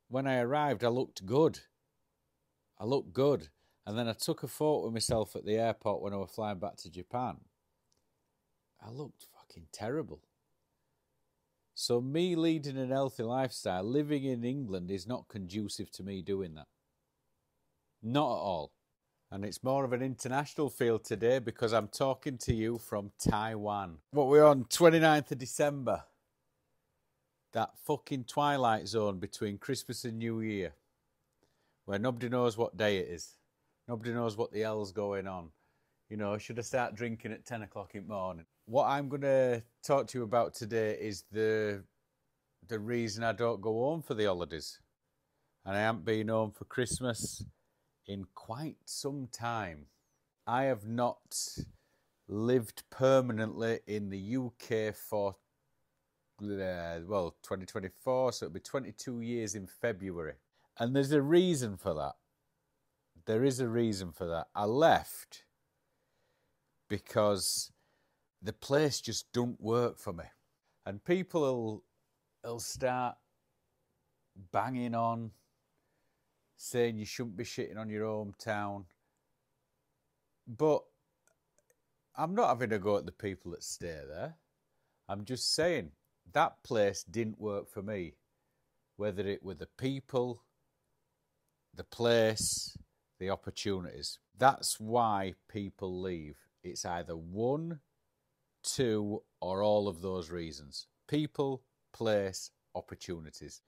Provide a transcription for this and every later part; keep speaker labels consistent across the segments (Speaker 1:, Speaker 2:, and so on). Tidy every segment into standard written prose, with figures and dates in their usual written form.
Speaker 1: when I arrived, I looked good. And then I took a photo of myself at the airport when I was flying back to Japan. I looked fucking terrible. So me leading an healthy lifestyle, living in England, is not conducive to me doing that. Not at all. And it's more of an international feel today because I'm talking to you from Taiwan. What we're on, 29th of December. That fucking twilight zone between Christmas and New Year, where nobody knows what day it is. Nobody knows what the hell's going on. You know, should I start drinking at 10 o'clock in the morning? What I'm going to talk to you about today is the reason I don't go home for the holidays. And I haven't been home for Christmas in quite some time. I have not lived permanently in the UK for, 2024, so it'll be 22 years in February. And there's a reason for that. There is a reason for that. I left because the place just don't work for me. And people will start banging on, saying you shouldn't be shitting on your hometown. But I'm not having a go at the people that stay there. I'm just saying that place didn't work for me. Whether it were the people, the place, the opportunities. That's why people leave. It's either one, two, or all of those reasons. People, place, opportunities.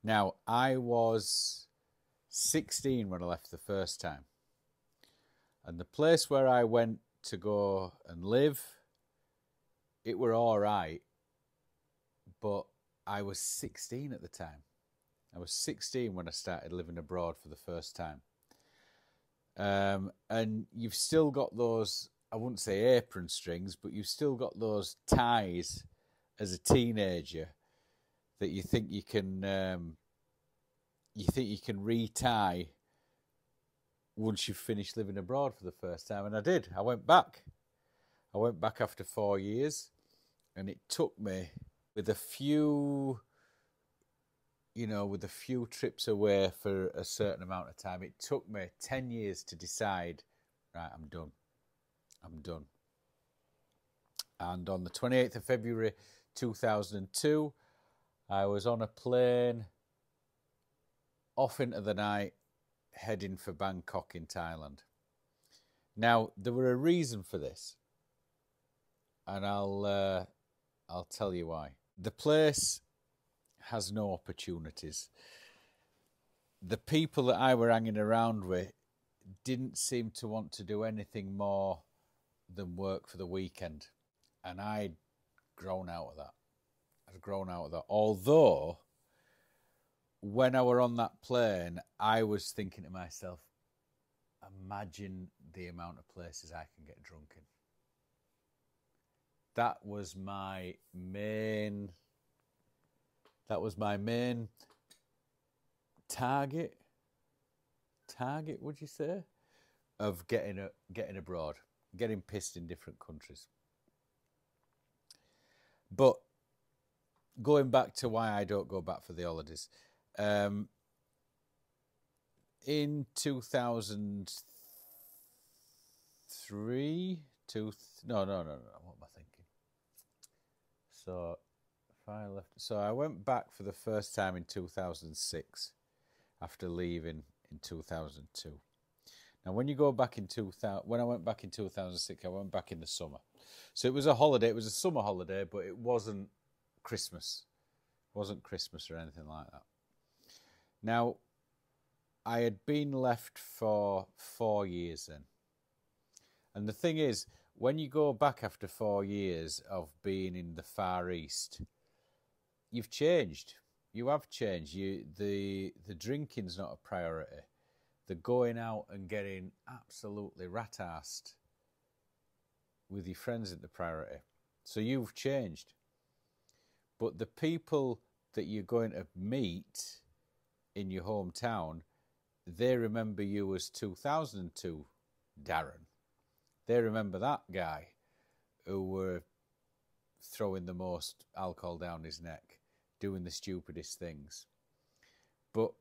Speaker 1: Now, I was 16 when I left the first time. And the place where I went to go and live, it were all right. But I was 16 at the time. I was 16 when I started living abroad for the first time. And you've still got those, I wouldn't say apron strings, but you've still got those ties as a teenager that you think you can retie once you've finished living abroad for the first time. And I did. I went back. I went back after 4 years, and it took me with a few trips away for a certain amount of time. It took me 10 years to decide, right, I'm done. And on the 28th of February 2002, I was on a plane off into the night, heading for Bangkok in Thailand. Now, there were a reason for this, and I'll tell you why. The place has no opportunities. The people that I were hanging around with didn't seem to want to do anything more than work for the weekend. And I'd grown out of that. Although, when I were on that plane, I was thinking to myself, imagine the amount of places I can get drunk in. That was my main target, would you say, of getting abroad, getting pissed in different countries. But going back to why I don't go back for the holidays, in 2003, what am I thinking? So I went back for the first time in 2006 after leaving in 2002. Now, when you go back in when I went back in 2006, I went back in the summer. So it was a holiday. It was a summer holiday, but it wasn't Christmas. It wasn't Christmas or anything like that. Now, I had been left for 4 years then. And the thing is, when you go back after 4 years of being in the Far East, you've changed. You have changed. The drinking's not a priority. The going out and getting absolutely rat-assed with your friends is the priority. So you've changed. But the people that you're going to meet in your hometown, they remember you as 2002 Darren. They remember that guy who were throwing the most alcohol down his neck, doing the stupidest things. But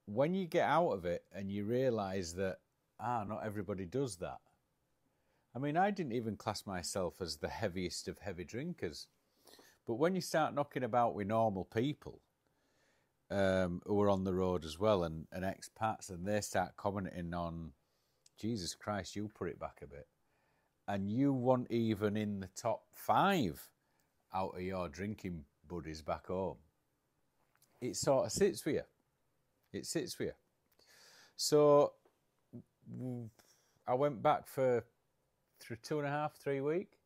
Speaker 1: when you get out of it and you realise that, not everybody does that. I mean, I didn't even class myself as the heaviest of heavy drinkers. But when you start knocking about with normal people who are on the road as well and expats, and they start commenting on, Jesus Christ, you put it back a bit. And you weren't even in the top 5 out of your drinking buddies back home. It sort of sits with you. It sits with you. So I went back for 2.5, 3 weeks,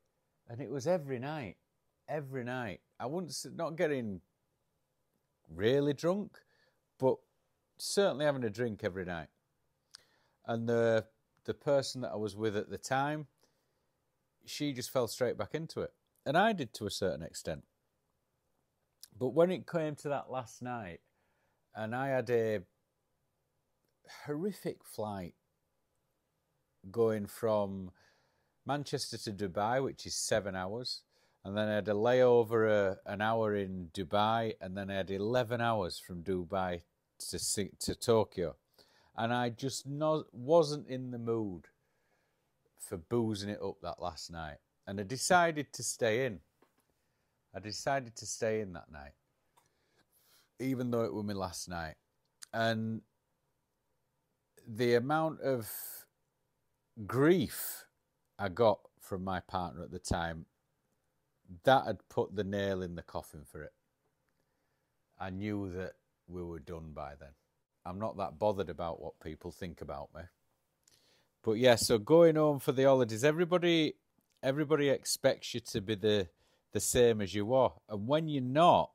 Speaker 1: and it was every night. Every night. I wouldn't, not getting really drunk, but certainly having a drink every night. And the person that I was with at the time, she just fell straight back into it. And I did to a certain extent. But when it came to that last night, and I had a horrific flight going from Manchester to Dubai, which is 7 hours, and then I had a layover an hour in Dubai, and then I had 11 hours from Dubai to Tokyo. And I just wasn't in the mood for boozing it up that last night. And I decided to stay in. I decided to stay in that night, even though it was my last night. And the amount of grief I got from my partner at the time, that had put the nail in the coffin for it. I knew that we were done by then. I'm not that bothered about what people think about me. But yeah, so going home for the holidays, everybody expects you to be the same as you are. And when you're not,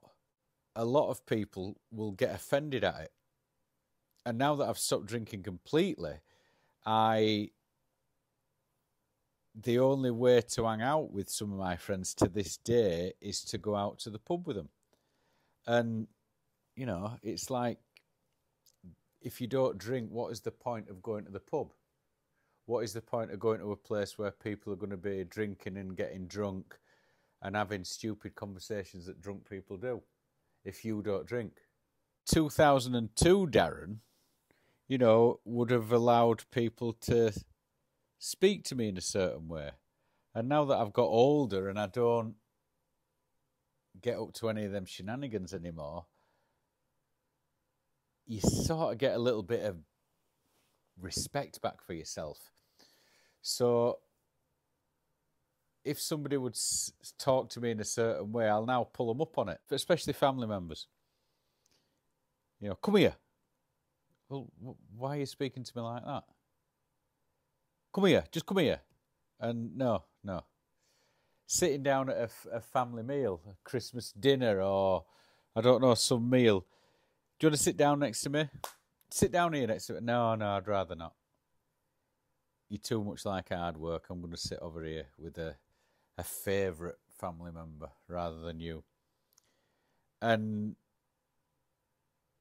Speaker 1: a lot of people will get offended at it. And now that I've stopped drinking completely, the only way to hang out with some of my friends to this day is to go out to the pub with them. And, you know, it's like, if you don't drink, what is the point of going to the pub? What is the point of going to a place where people are going to be drinking and getting drunk and having stupid conversations that drunk people do if you don't drink? 2002, Darren, you know, would have allowed people to speak to me in a certain way. And now that I've got older and I don't get up to any of them shenanigans anymore, you sort of get a little bit of respect back for yourself. So if somebody would talk to me in a certain way, I'll now pull them up on it, especially family members. You know, come here. Well, why are you speaking to me like that? Come here, just come here. And no. Sitting down at a family meal, a Christmas dinner, or, I don't know, some meal. Do you want to sit down next to me? Sit down here next to me. No, I'd rather not. You're too much like hard work. I'm going to sit over here with a favourite family member rather than you. And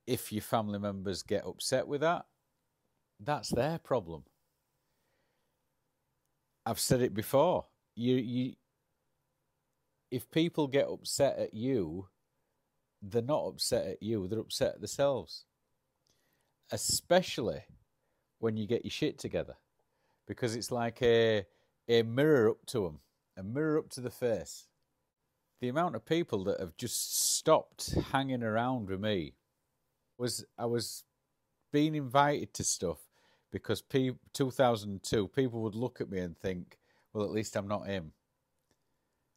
Speaker 1: if your family members get upset with that, that's their problem. I've said it before. If people get upset at you, they're not upset at you, they're upset at themselves. Especially when you get your shit together. Because it's like a mirror up to them, a mirror up to the face. The amount of people that have just stopped hanging around with me I was being invited to stuff because 2002, people would look at me and think, well, at least I'm not him.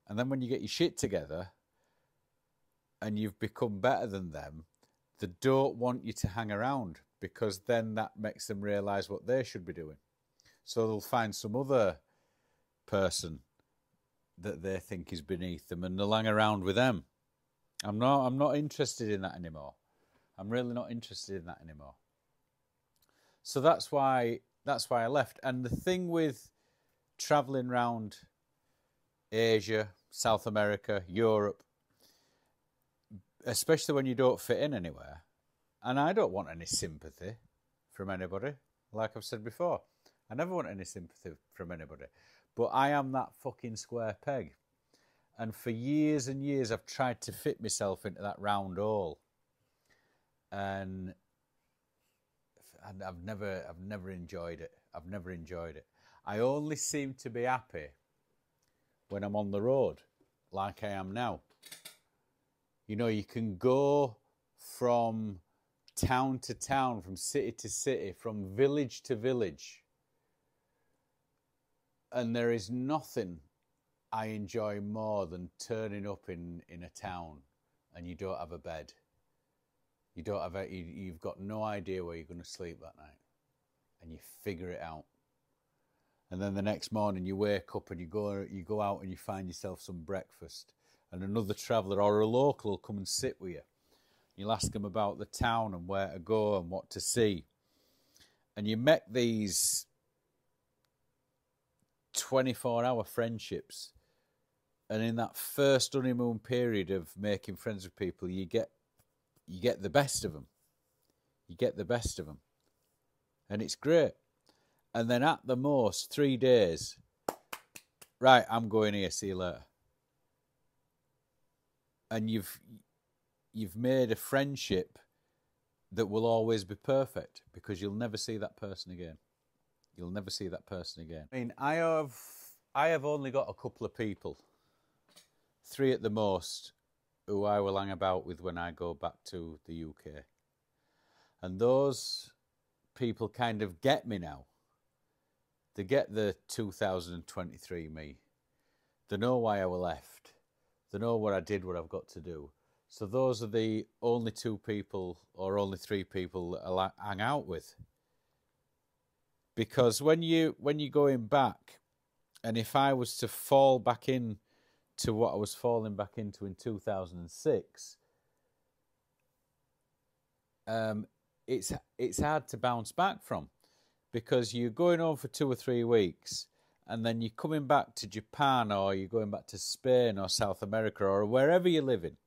Speaker 1: And then when you get your shit together and you've become better than them, they don't want you to hang around because then that makes them realise what they should be doing. So they'll find some other person that they think is beneath them and they'll hang around with them. I'm not interested in that anymore. I'm really not interested in that anymore. So that's why I left. And the thing with travelling around Asia, South America, Europe, especially when you don't fit in anywhere, and I don't want any sympathy from anybody, like I've said before. I never want any sympathy from anybody. But I am that fucking square peg. And for years and years, I've tried to fit myself into that round hole. And I've never enjoyed it. I've never enjoyed it. I only seem to be happy when I'm on the road, like I am now. You know, you can go from town to town, from city to city, from village to village. And there is nothing I enjoy more than turning up in a town and you don't have a bed. You've got no idea where you're going to sleep that night. And you figure it out. And then the next morning you wake up and you go out and you find yourself some breakfast. And another traveller or a local will come and sit with you. You'll ask them about the town and where to go and what to see. And you make these 24-hour friendships. And in that first honeymoon period of making friends with people, you get the best of them. You get the best of them. And it's great. And then at the most, 3 days, right, I'm going here, see you later. And you've made a friendship that will always be perfect because you'll never see that person again. You'll never see that person again. I mean, I have only got a couple of people, 3 at the most, who I will hang about with when I go back to the UK. And those people kind of get me now. They get the 2023 me. They know why I was left. They know what I did, what I've got to do. So those are the only 2 people or only 3 people that I'll hang out with. Because when you're going back, and if I was to fall back in to what I was falling back into in 2006, it's hard to bounce back from, because you're going home for 2 or 3 weeks and then you're coming back to Japan, or you're going back to Spain or South America or wherever you're living,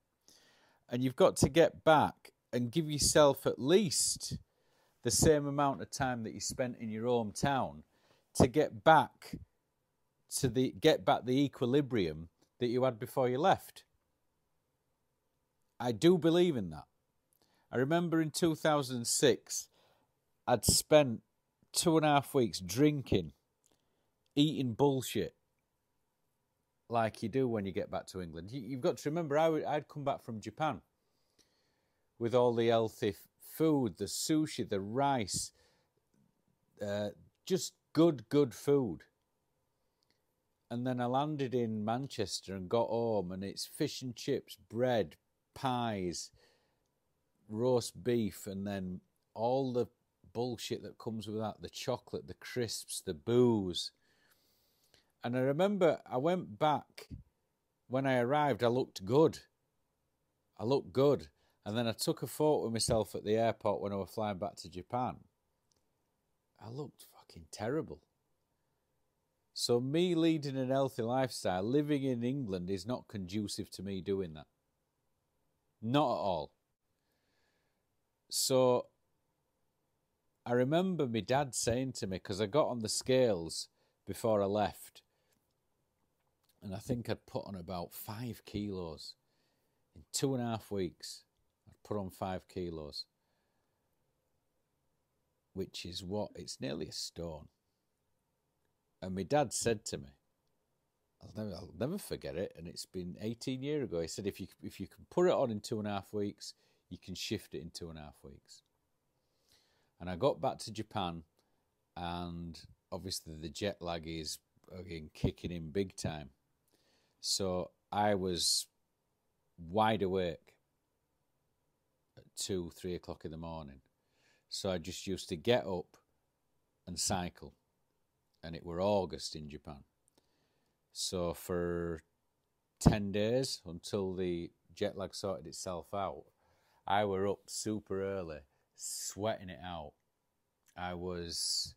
Speaker 1: and you've got to get back and give yourself at least the same amount of time that you spent in your hometown to get back the equilibrium that you had before you left. I do believe in that. I remember in 2006, I'd spent 2.5 weeks drinking, eating bullshit, like you do when you get back to England. You've got to remember, I'd come back from Japan with all the healthy food, the sushi, the rice, just good food. And then I landed in Manchester and got home, and it's fish and chips, bread, pies, roast beef, and then all the bullshit that comes with that, the chocolate, the crisps, the booze. And I remember I went back, when I arrived, I looked good. And then I took a photo of myself at the airport when I was flying back to Japan. I looked fucking terrible. So me leading an healthy lifestyle, living in England, is not conducive to me doing that. Not at all. So I remember my dad saying to me, because I got on the scales before I left, and I think I'd put on about 5 kilos. In 2.5 weeks, I'd put on 5 kilos. Which is it's nearly a stone. And my dad said to me, I'll never forget it, and it's been 18 years ago. He said, if you can put it on in 2.5 weeks, you can shift it in 2.5 weeks. And I got back to Japan, and obviously the jet lag is again kicking in big time. So I was wide awake at 2-3 o'clock in the morning. So I just used to get up and cycle. And it were August in Japan. So for 10 days, until the jet lag sorted itself out, I were up super early, sweating it out. I was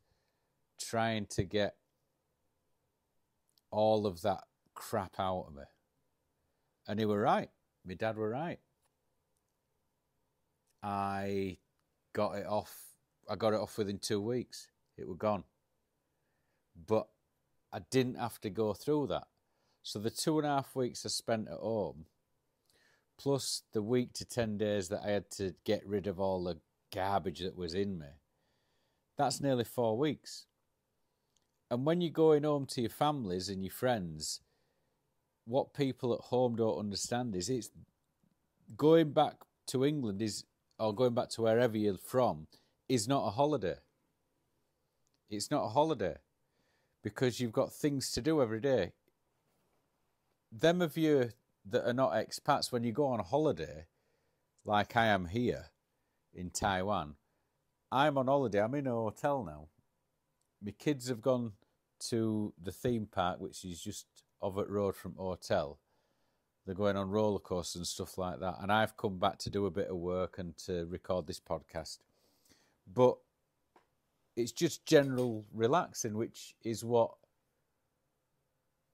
Speaker 1: trying to get all of that crap out of me. And he were right. My dad were right. I got it off within 2 weeks. It were gone. But I didn't have to go through that. So the 2.5 weeks I spent at home, plus the week to 10 days that I had to get rid of all the garbage that was in me, That's nearly 4 weeks. And when you're going home to your families and your friends, what people at home don't understand is it's going back to England or going back to wherever you're from is not a holiday. It's not a holiday because you've got things to do every day. Them of you that are not expats, when you go on holiday, like I am here in Taiwan, I'm on holiday. I'm in a hotel now. My kids have gone to the theme park, which is just over the road from hotel. They're going on roller coasters and stuff like that. And I've come back to do a bit of work and to record this podcast. But it's just general relaxing, which is what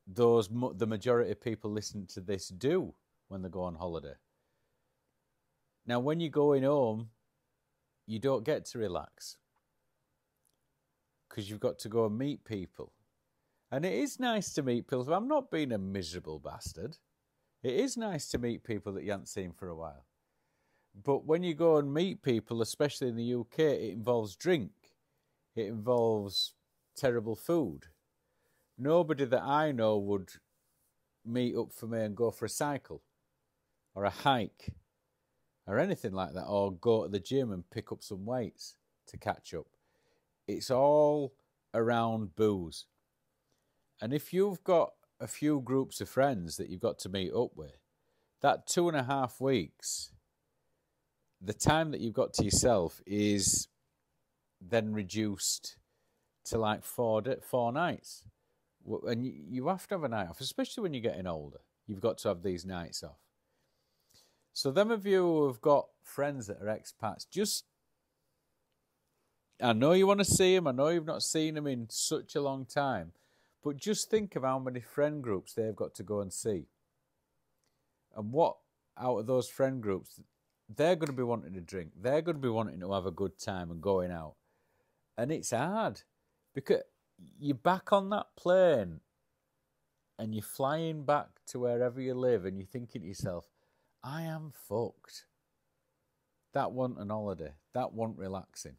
Speaker 1: the majority of people listening to this do when they go on holiday. Now, when you're going home, you don't get to relax because you've got to go and meet people. And it is nice to meet people. I'm not being a miserable bastard. It is nice to meet people that you haven't seen for a while. But when you go and meet people, especially in the UK, it involves drink. It involves terrible food. Nobody that I know would meet up for me and go for a cycle or a hike or anything like that, or go to the gym and pick up some weights to catch up. It's all around booze. And if you've got a few groups of friends that you've got to meet up with, that 2.5 weeks, the time that you've got to yourself is then reduced to like 4 nights. And you have to have a night off, especially when you're getting older. You've got to have these nights off. So them of you who have got friends that are expats, I know you want to see them. I know you've not seen them in such a long time. But just think of how many friend groups they've got to go and see. And what out of those friend groups, they're going to be wanting to drink. They're going to be wanting to have a good time and going out. And it's hard because you're back on that plane and you're flying back to wherever you live and you're thinking to yourself, I am fucked. That wasn't an holiday. That wasn't relaxing.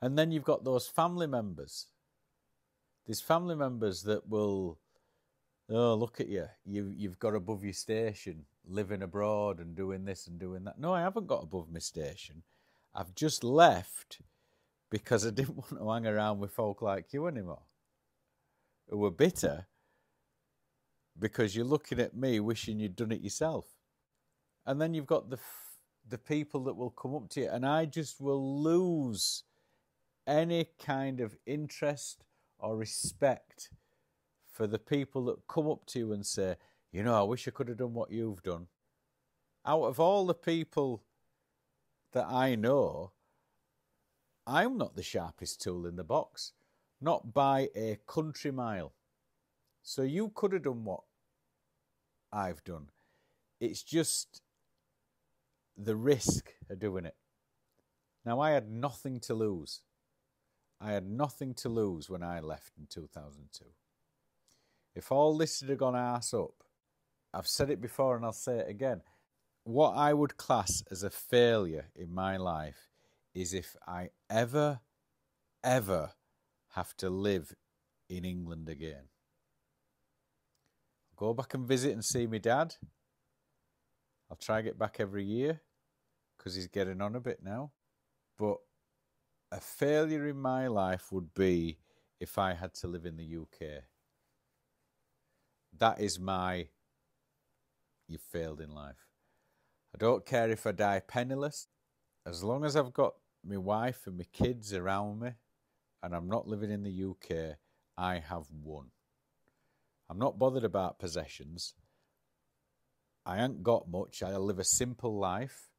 Speaker 1: And then you've got those family members. There's family members that will, oh, look at you. You've got above your station, living abroad and doing this and doing that. No, I haven't got above my station. I've just left because I didn't want to hang around with folk like you anymore, who were bitter because you're looking at me wishing you'd done it yourself. And then you've got the people that will come up to you, and I just will lose any kind of interest or respect for the people that come up to you and say, you know, I wish I could have done what you've done. Out of all the people that I know, I'm not the sharpest tool in the box, not by a country mile. So you could have done what I've done. It's just the risk of doing it. Now, I had nothing to lose. I had nothing to lose when I left in 2002. If all this had gone arse up, I've said it before and I'll say it again, what I would class as a failure in my life is if I ever have to live in England again. I'll go back and visit and see my dad. I'll try to get back every year because he's getting on a bit now. But a failure in my life would be if I had to live in the UK. That is you've failed in life. I don't care if I die penniless. As long as I've got my wife and my kids around me and I'm not living in the UK, I have won. I'm not bothered about possessions. I ain't got much. I live a simple life.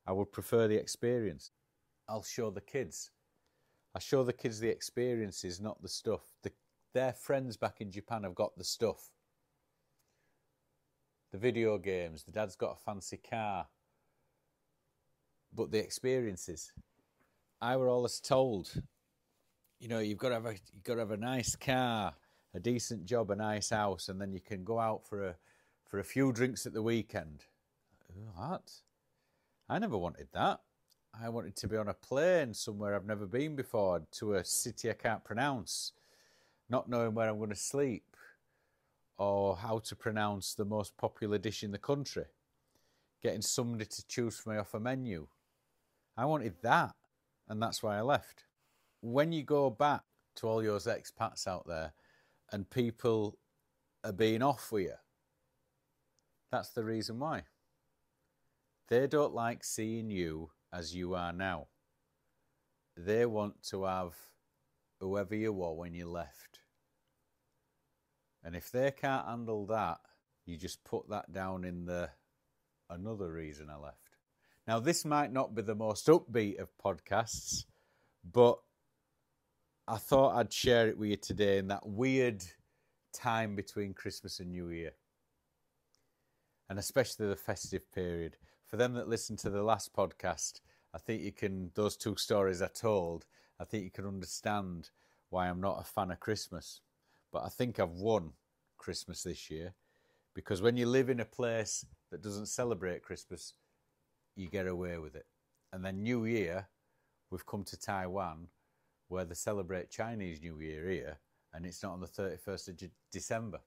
Speaker 1: I would prefer the experience. I'll show the kids. I show the kids the experiences, not the stuff. Their friends back in Japan have got the stuff. The video games, the dad's got a fancy car. But the experiences. I were always told, you know, you've got to have a nice car, a decent job, a nice house, and then you can go out for a few drinks at the weekend. What? I never wanted that. I wanted to be on a plane somewhere I've never been before, to a city I can't pronounce, not knowing where I'm going to sleep or how to pronounce the most popular dish in the country, getting somebody to choose for me off a menu. I wanted that, and that's why I left. When you go back to all those expats out there and people are being off with you, that's the reason why. They don't like seeing you as you are now. They want to have whoever you were when you left. And if they can't handle that, you just put that down in the another reason I left. Now, this might not be the most upbeat of podcasts, but I thought I'd share it with you today in that weird time between Christmas and New Year, and especially the festive period. For them that listened to the last podcast, I think you can, those two stories I told, I think you can understand why I'm not a fan of Christmas. But I think I've won Christmas this year, because when you live in a place that doesn't celebrate Christmas, you get away with it. And then New Year, we've come to Taiwan, where they celebrate Chinese New Year here, and it's not on the 31st of December.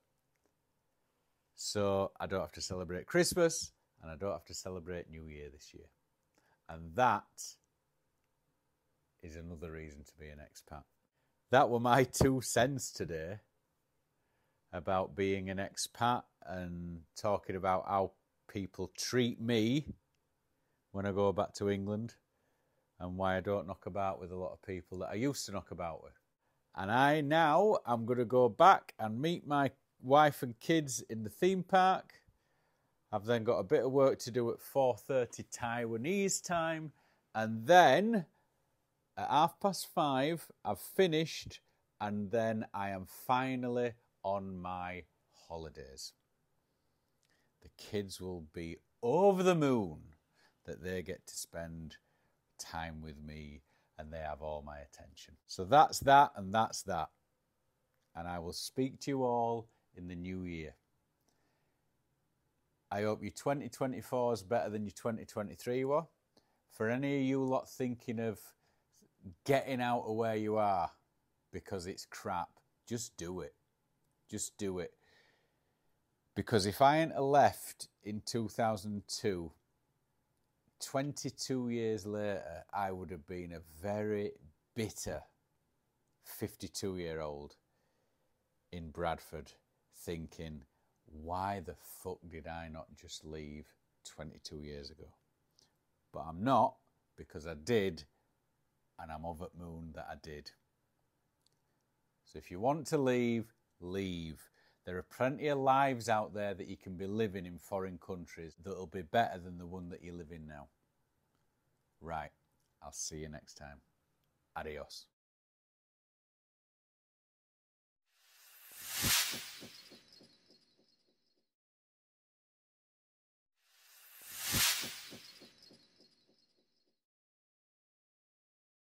Speaker 1: So I don't have to celebrate Christmas, and I don't have to celebrate New Year this year. And that is another reason to be an expat. That were my 2 cents today about being an expat and talking about how people treat me when I go back to England, and why I don't knock about with a lot of people that I used to knock about with. And I'm going to go back and meet my wife and kids in the theme park. I've then got a bit of work to do at 4:30 Taiwanese time. And then at 5:30, I've finished. And then I am finally on my holidays. The kids will be over the moon that they get to spend time with me and they have all my attention. So that's that, and that's that. And I will speak to you all in the new year. I hope your 2024 is better than your 2023 were. For any of you lot thinking of getting out of where you are because it's crap, just do it. Just do it. Because if I hadn't left in 2002, 22 years later, I would have been a very bitter 52-year-old in Bradford thinking, why the fuck did I not just leave 22 years ago? But I'm not, because I did, and I'm over the moon that I did. So if you want to leave, leave. There are plenty of lives out there that you can be living in foreign countries that will be better than the one that you live in now. Right, I'll see you next time. Adios.